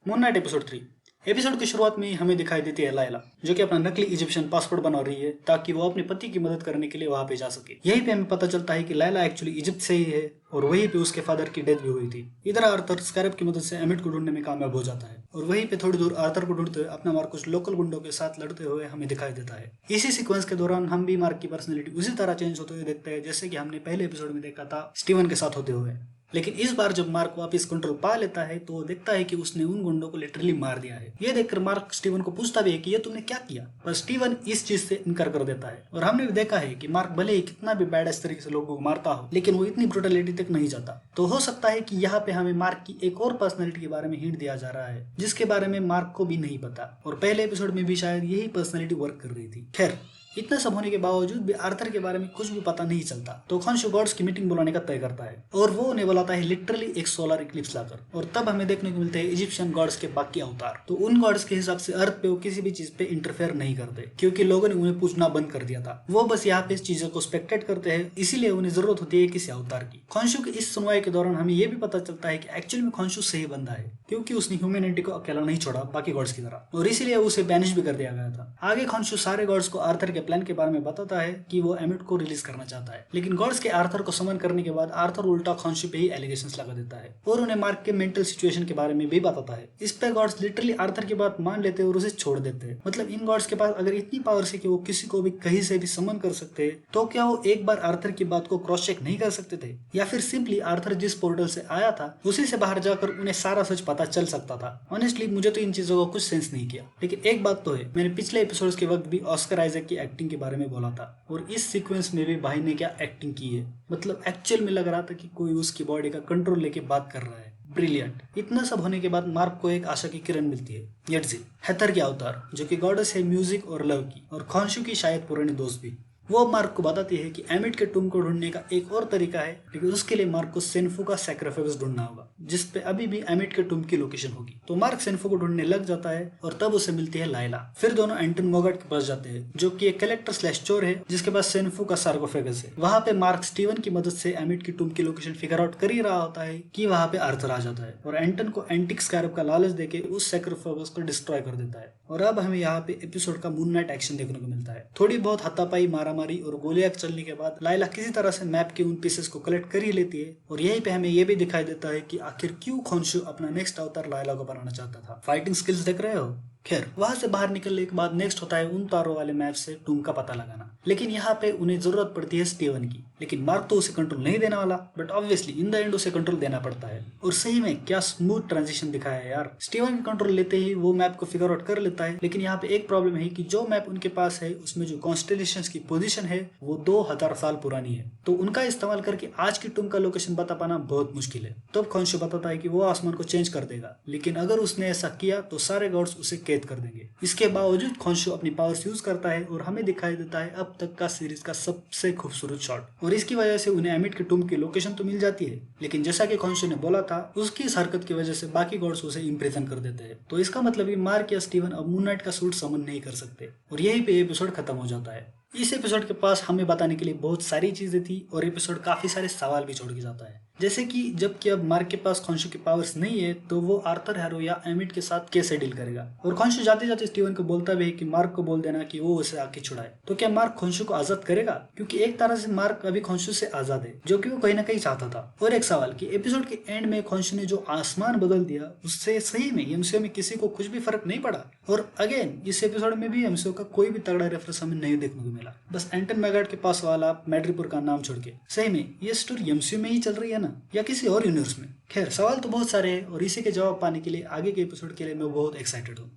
Moon night episode 3। Episode की शुरुआत में ही हमें दिखाई देती है लायला, जो कि अपना नकली इजिप्शियन पासपोर्ट बना रही है ताकि वो अपने पति की मदद करने के लिए वहां पे जा सके। यहीं पे हमें पता चलता है कि लायला एक्चुअली इजिप्ट से ही है और वहीं पे उसके फादर की डेथ भी हुई थी। इधर आर्थर स्कैरब की मदद से एमिट को ढूंढने में कामयाब हो जाता है और वहीं पे थोड़ी दूर आर्थर को ढूंढते हुए अपना मार्क कुछ लोकल गुंडों के साथ लड़ते हुए हमें दिखाई देता है। इसी सीक्वेंस के दौरान हम भी मार्क की पर्सनैलिटी उसी तरह चेंज होते हुए देखते हैं जैसे कि हमने पहले एपिसोड में देखा था स्टीवन के साथ होते हुए। लेकिन इस बार जब मार्क वापस कंट्रोल पा लेता है तो वो देखता है कि उसने उन गुंडों को लिटरली मार दिया है। ये देखकर मार्क स्टीवन को पूछता भी है कि ये तुमने क्या किया, पर स्टीवन इस चीज से इनकार कर देता है। और हमने भी देखा है कि मार्क भले ही कितना भी बैड इस तरीके से लोगों को मारता हो, लेकिन वो इतनी ब्रुटलिटी तक नहीं जाता। तो हो सकता है कि यहाँ पे हमें मार्क की एक और पर्सनैलिटी के बारे में हिंट दिया जा रहा है जिसके बारे में मार्क को भी नहीं पता, और पहले एपिसोड में भी शायद यही पर्सनैलिटी वर्क कर रही थी। खैर, इतना सब होने के बावजूद भी आर्थर के बारे में कुछ भी पता नहीं चलता, तो खॉन्शु गॉड्स की मीटिंग बुलाने का तय करता है और वो उन्हें बुलाता है लिटरली एक सोलर इक्लिप्स लाकर। और तब हमें देखने को मिलते हैं इजिप्शियन गॉड्स के बाकी अवतार। तो उन गॉड्स के हिसाब से अर्थ पे वो किसी भी चीज पे इंटरफेयर नहीं करते क्योंकि लोगों ने उन्हें पूछना बंद कर दिया था। वो बस यहाँ पे इस चीजों को स्पेक्टेट करते हैं, इसीलिए उन्हें जरूरत होती है किसी अवतार की। खॉन्शु की इस सुनवाई के दौरान हमें यह भी पता चलता है कि एक्चुअली में खॉन्शु सही बंदा है क्योंकि उसने ह्यूमैनिटी को अकेला नहीं छोड़ा बाकी गॉड्स की तरह, और इसीलिए उसे बैनिश भी कर दिया गया था। आगे खॉन्शु सारे गॉड्स को आर्थर के प्लान के बारे में बताता है कि वो एमिट को रिलीज करना चाहता है, लेकिन गॉड्स के आर्थर को समन करने के बाद आर्थर उल्टा खॉन्शु पे ही एलिगेशंस लगा देता है और उन्हें मार्क के मेंटल सिचुएशन के बारे में भी बताता है। इस पे गॉड्स लिटरली आर्थर की बात मान लेते हैं और उसे छोड़ देते हैं। मतलब इन गॉड्स के पास अगर इतनी पावर है कि वो किसी को भी कहीं से भी समन कर सकते हैं, तो क्या वो एक बार आर्थर की बात को क्रॉस चेक नहीं कर सकते थे, या फिर सिंपली आर्थर जिस पोर्टल से आया था उसी से बाहर जाकर उन्हें सारा सच पता चल सकता था। ऑनेस्टली मुझे तो इन चीजों का कुछ सेंस नहीं किया, लेकिन एक बात तो है, मैंने पिछले एपिसोड्स के वक्त भी ऑस्कर आइजैक की एक्टिंग के बारे में बोला था और इस सीक्वेंस में भी भाई ने क्या एक्टिंग की है। मतलब एक्चुअल में लग रहा था कि कोई उसकी बॉडी का कंट्रोल लेके बात कर रहा है। ब्रिलियंट। इतना सब होने के बाद मार्क को एक आशा की किरण मिलती है, यटजी हेथर के अवतार, जो कि गॉडेस है म्यूजिक और लव की, और खॉन्शु की शायद पुरानी दोस्त भी। वो मार्क को बताती है कि एमिट के टूम को ढूंढने का एक और तरीका है, लेकिन उसके लिए मार्क को सेन्फू का सैक्रिफाइस ढूंढना होगा जिसपे अभी भी एमिट के टूम की लोकेशन होगी। तो मार्क सेन्फू को ढूंढने लग जाता है और तब उसे मिलती है लायला। फिर दोनों एंटन मोगट के पास जाते हैं, जो कि एक कलेक्टर स्लैश चोर है जिसके पास सेन्फू का सार्कोफेगस है। वहां पे मार्क स्टीवन की मदद से एमिट की टूम की लोकेशन फिगर आउट कर ही रहा होता है कि वहां पे आर्थर आ जाता है और एंटन को एंटिक स्कैरब का लालच देके उस सैक्रिफाइस को डिस्ट्रॉय कर देता है। और अब हमें यहाँ पे एपिसोड का मून नाइट एक्शन देखने को मिलता है। थोड़ी बहुत हाथापाई, मारामारी और गोलियां चलने के बाद लायला किसी तरह से मैप के उन पीसेस को कलेक्ट कर ही लेती है और यहीं पे हमें यह भी दिखाई देता है कि आखिर क्यों खॉन्शु अपना नेक्स्ट अवतार लायला को बनाना चाहता था। फाइटिंग स्किल्स देख रहे हो। खैर, वहां से बाहर निकलने के बाद नेक्स्ट होता है उन तारों वाले मैप से टूम का पता लगाना, लेकिन यहाँ पे उन्हें जरूरत पड़ती है स्टीवन की। लेकिन मार्क तो उसे कंट्रोल नहीं देने वाला, but obviously in the end उसे कंट्रोल देना पड़ता है। और सही में क्या स्मूथ ट्रांजिशन दिखाया है यार। स्टीवन की कंट्रोल लेते ही वो मैप को फिगर आउट कर लेता है, लेकिन यहाँ पे एक प्रॉब्लम है कि जो मैप उनके पास है उसमें जो कॉन्स्टेलेशंस की पोजीशन है वो 2000 साल पुरानी है, तो उनका इस्तेमाल करके आज की टूम का लोकेशन बता पाना बहुत मुश्किल है। तब खॉन्शु बताता है कि वो आसमान को चेंज कर देगा, लेकिन अगर उसने ऐसा किया तो सारे गॉड्स उसे कैद कर देंगे। इसके बावजूद खॉन्शु अपनी पावर्स यूज करता है और हमें दिखाई देता है अब तक का सीरीज का सबसे खूबसूरत शॉट, और इसकी वजह से उन्हें एमिट के टूम की लोकेशन तो मिल जाती है, लेकिन जैसा कि खॉन्शु ने बोला था उसकी इस हरकत की वजह से बाकी गॉड्स उसे इम्प्रिजन कर देते हैं। तो इसका मतलब कि मार्क या स्टीवन अब मून नाइट का सूट समन नहीं कर सकते, और यहीं पे एपिसोड खत्म हो जाता है। इस एपिसोड के पास हमें बताने के लिए बहुत सारी चीजें थी और एपिसोड काफी सारे सवाल भी छोड़ के जाता है, जैसे कि जबकि अब मार्क के पास खॉन्शु की पावर्स नहीं है तो वो आर्थर हैरो या एमिट के साथ कैसे डील करेगा। और खॉन्शु जाते जाते स्टीवन को बोलता भी है कि मार्क को बोल देना कि वो उसे आके छुड़ाए। तो क्या मार्क खॉन्शु को आजाद करेगा, क्योंकि एक तरह से मार्क अभी खॉन्शु से आजाद है, जो कि वो कहीं ना कहीं चाहता था। और एक सवाल कि एपिसोड के एंड में खॉन्शु ने जो आसमान बदल दिया उससे सही में एमसीयू में किसी को कुछ भी फर्क नहीं पड़ा। और अगेन इस एपिसोड में भी एमसीयू का कोई भी तगड़ा रेफरेंस हमें नहीं देखने को मिला, बस एंटन मैगट के पास वाला मैड्रिपुर का नाम छोड़ के। सही में ये स्टोरी एमसीयू में ही चल रही है ना, या किसी और यूनिवर्स में। खैर, सवाल तो बहुत सारे हैं और इसी के जवाब पाने के लिए आगे के एपिसोड के लिए मैं बहुत एक्साइटेड हूँ।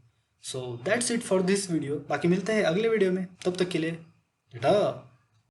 So that's it for this video. बाकी मिलते हैं अगले वीडियो में, तब तक के लिए टाटा।